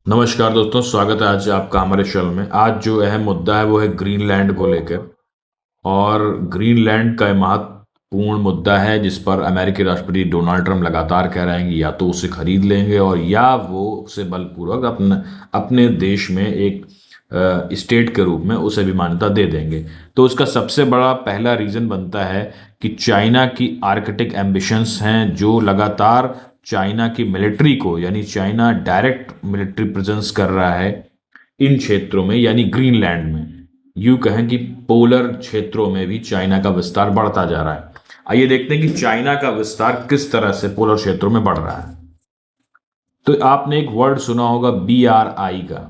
नमस्कार दोस्तों, स्वागत है आज आपका हमारे शो में। आज जो अहम मुद्दा है वो है ग्रीनलैंड को लेकर। और ग्रीनलैंड का महत्वपूर्ण मुद्दा है जिस पर अमेरिकी राष्ट्रपति डोनाल्ड ट्रंप लगातार कह रहे हैं कि या तो उसे खरीद लेंगे और या वो उसे बलपूर्वक अपने अपने देश में एक स्टेट के रूप में उसे भी मान्यता दे देंगे। तो उसका सबसे बड़ा पहला रीज़न बनता है कि चाइना की आर्कटिक एम्बिशंस हैं, जो लगातार चाइना की मिलिट्री को, यानी चाइना डायरेक्ट मिलिट्री प्रेजेंस कर रहा है इन क्षेत्रों में, यानी ग्रीनलैंड में। यूं कहें कि पोलर क्षेत्रों में भी चाइना का विस्तार बढ़ता जा रहा है। आइए देखते हैं कि चाइना का विस्तार किस तरह से पोलर क्षेत्रों में बढ़ रहा है। तो आपने एक वर्ड सुना होगा BRI का।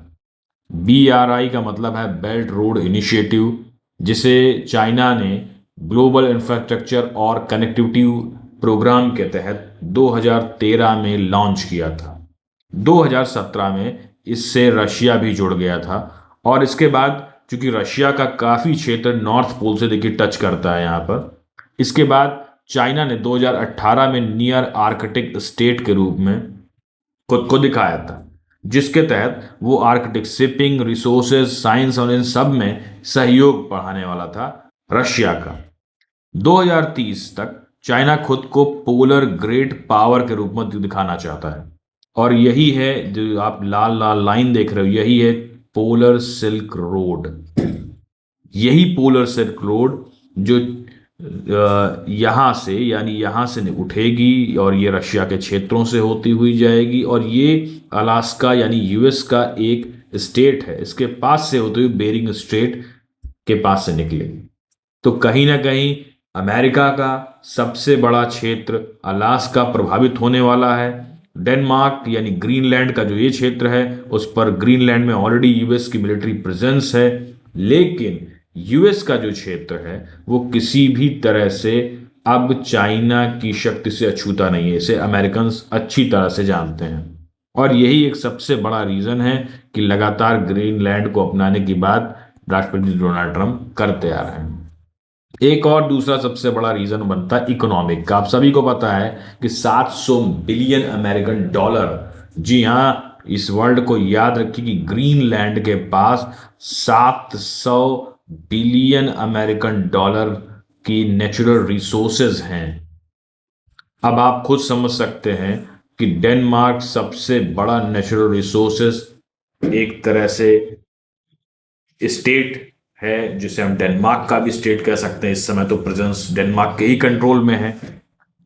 BRI का मतलब है बेल्ट रोड इनिशिएटिव, जिसे चाइना ने ग्लोबल इंफ्रास्ट्रक्चर और कनेक्टिविटी प्रोग्राम के तहत 2013 में लॉन्च किया था। 2017 में इससे रशिया भी जुड़ गया था। और इसके बाद चूंकि रशिया का काफ़ी क्षेत्र नॉर्थ पोल से देखिए टच करता है यहाँ पर, इसके बाद चाइना ने 2018 में नियर आर्कटिक स्टेट के रूप में खुद को दिखाया था, जिसके तहत वो आर्कटिक शिपिंग, रिसोर्सेज, साइंस और इन सब में सहयोग बढ़ाने वाला था रशिया का। 2030 तक चाइना खुद को पोलर ग्रेट पावर के रूप में दिखाना चाहता है। और यही है जो आप लाल लाल लाइन देख रहे हो, यही है पोलर सिल्क रोड। यही पोलर सिल्क रोड जो यहाँ से, यानी यहाँ से उठेगी और ये रशिया के क्षेत्रों से होती हुई जाएगी, और ये अलास्का यानी यूएस का एक स्टेट है, इसके पास से होते हुए बेरिंग स्ट्रेट के पास से निकलेगी। तो कहीं ना कहीं अमेरिका का सबसे बड़ा क्षेत्र अलास्का प्रभावित होने वाला है। डेनमार्क यानी ग्रीनलैंड का जो ये क्षेत्र है, उस पर ग्रीनलैंड में ऑलरेडी यूएस की मिलिट्री प्रेजेंस है। लेकिन यूएस का जो क्षेत्र है वो किसी भी तरह से अब चाइना की शक्ति से अछूता नहीं है, इसे अमेरिकन अच्छी तरह से जानते हैं। और यही एक सबसे बड़ा रीजन है कि लगातार ग्रीनलैंड को अपनाने की बात राष्ट्रपति डोनाल्ड ट्रंप करते आ रहे हैं। एक और दूसरा सबसे बड़ा रीजन बनता है इकोनॉमिक का। आप सभी को पता है कि 700 बिलियन अमेरिकन डॉलर, जी हाँ, इस वर्ल्ड को याद रखिए कि ग्रीनलैंड के पास 700 बिलियन अमेरिकन डॉलर की नेचुरल रिसोर्सेज हैं। अब आप खुद समझ सकते हैं कि डेनमार्क सबसे बड़ा नेचुरल रिसोर्सेज एक तरह से स्टेट है, जिसे हम डेनमार्क का भी स्टेट कह सकते हैं। इस समय तो प्रेजेंस डेनमार्क के ही कंट्रोल में है।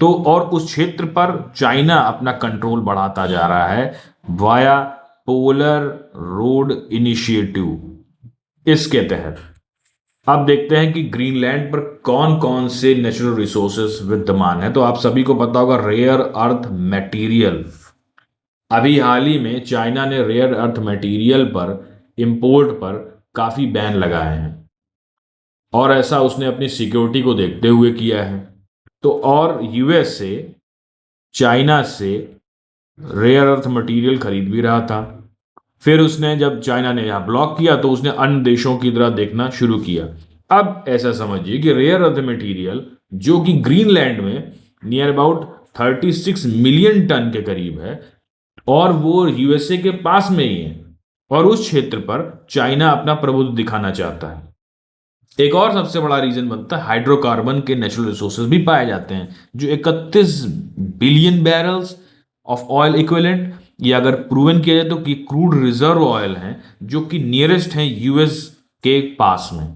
तो और उस क्षेत्र पर चाइना अपना कंट्रोल बढ़ाता जा रहा है वाया पोलर रोड इनिशिएटिव। इसके तहत अब देखते हैं कि ग्रीनलैंड पर कौन कौन से नेचुरल रिसोर्सेस विद्यमान है। तो आप सभी को पता होगा रेयर अर्थ मटेरियल। अभी हाल ही में चाइना ने रेयर अर्थ मटेरियल पर इंपोर्ट पर काफी बैन लगाए हैं, और ऐसा उसने अपनी सिक्योरिटी को देखते हुए किया है। तो और यूएस से चाइना से रेयर अर्थ मटेरियल खरीद भी रहा था। फिर उसने, जब चाइना ने यहाँ ब्लॉक किया, तो उसने अन्य देशों की तरह देखना शुरू किया। अब ऐसा समझिए कि रेयर अर्थ मटेरियल जो कि ग्रीनलैंड में नियर अबाउट 36 मिलियन टन के करीब है, और वो यूएसए के पास में ही है, और उस क्षेत्र पर चाइना अपना प्रभुत्व दिखाना चाहता है। एक और सबसे बड़ा रीजन बनता है हाइड्रोकार्बन के नेचुरल रिसोर्सेज भी पाए जाते हैं, जो 31 billion barrels of oil equivalent, या अगर प्रूवन किया जाए तो कि क्रूड रिजर्व ऑयल हैं, जो कि नियरेस्ट हैं यूएस के पास में।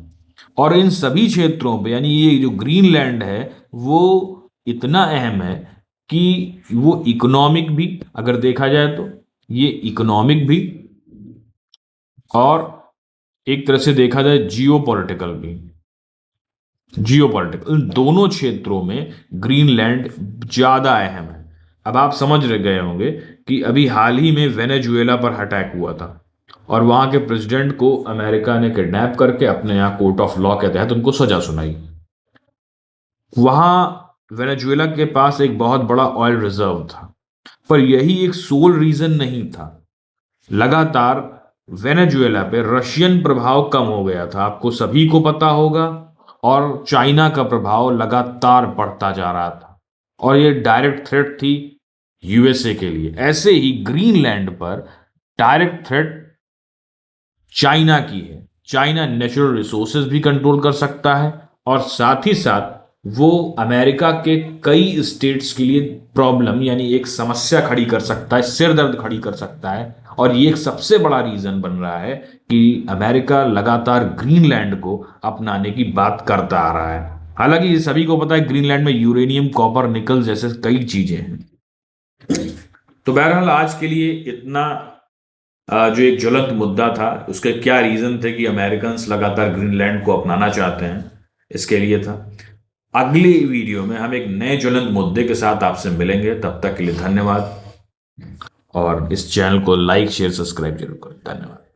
और इन सभी क्षेत्रों पे, यानी ये जो ग्रीनलैंड है वो इतना अहम है कि वो इकोनॉमिक भी, अगर देखा जाए तो ये इकोनॉमिक भी, और एक तरह से देखा जाए जियो पॉलिटिकल भी। जियो पॉलिटिकल, इन दोनों क्षेत्रों में ग्रीनलैंड ज्यादा अहम है। अब आप समझ रह गए होंगे कि अभी हाल ही में वेनेजुएला पर अटैक हुआ था, और वहां के प्रेसिडेंट को अमेरिका ने किडनैप करके अपने यहाँ कोर्ट ऑफ लॉ के तहत उनको सजा सुनाई। वहां वेनेजुएला के पास एक बहुत बड़ा ऑयल रिजर्व था, पर यही एक सोल रीजन नहीं था। लगातार वेनेजुएला पे रशियन प्रभाव कम हो गया था, आपको सभी को पता होगा, और चाइना का प्रभाव लगातार बढ़ता जा रहा था, और ये डायरेक्ट थ्रेट थी यूएसए के लिए। ऐसे ही ग्रीनलैंड पर डायरेक्ट थ्रेट चाइना की है। चाइना नेचुरल रिसोर्सेज भी कंट्रोल कर सकता है और साथ ही साथ वो अमेरिका के कई स्टेट्स के लिए प्रॉब्लम यानी एक समस्या खड़ी कर सकता है, सिर दर्द खड़ी कर सकता है। और ये एक सबसे बड़ा रीजन बन रहा है कि अमेरिका लगातार ग्रीनलैंड को अपनाने की बात करता आ रहा है। हालांकि ये सभी को पता है ग्रीनलैंड में यूरेनियम, कॉपर, निकल जैसे कई चीजें हैं। तो बहरहाल आज के लिए इतना। जो एक ज्वलंत मुद्दा था उसके क्या रीजन थे कि अमेरिकन्स लगातार ग्रीनलैंड को अपनाना चाहते हैं, इसके लिए था। अगली वीडियो में हम एक नए ज्वलंत मुद्दे के साथ आपसे मिलेंगे। तब तक के लिए धन्यवाद और इस चैनल को लाइक शेयर सब्सक्राइब जरूर करें। धन्यवाद।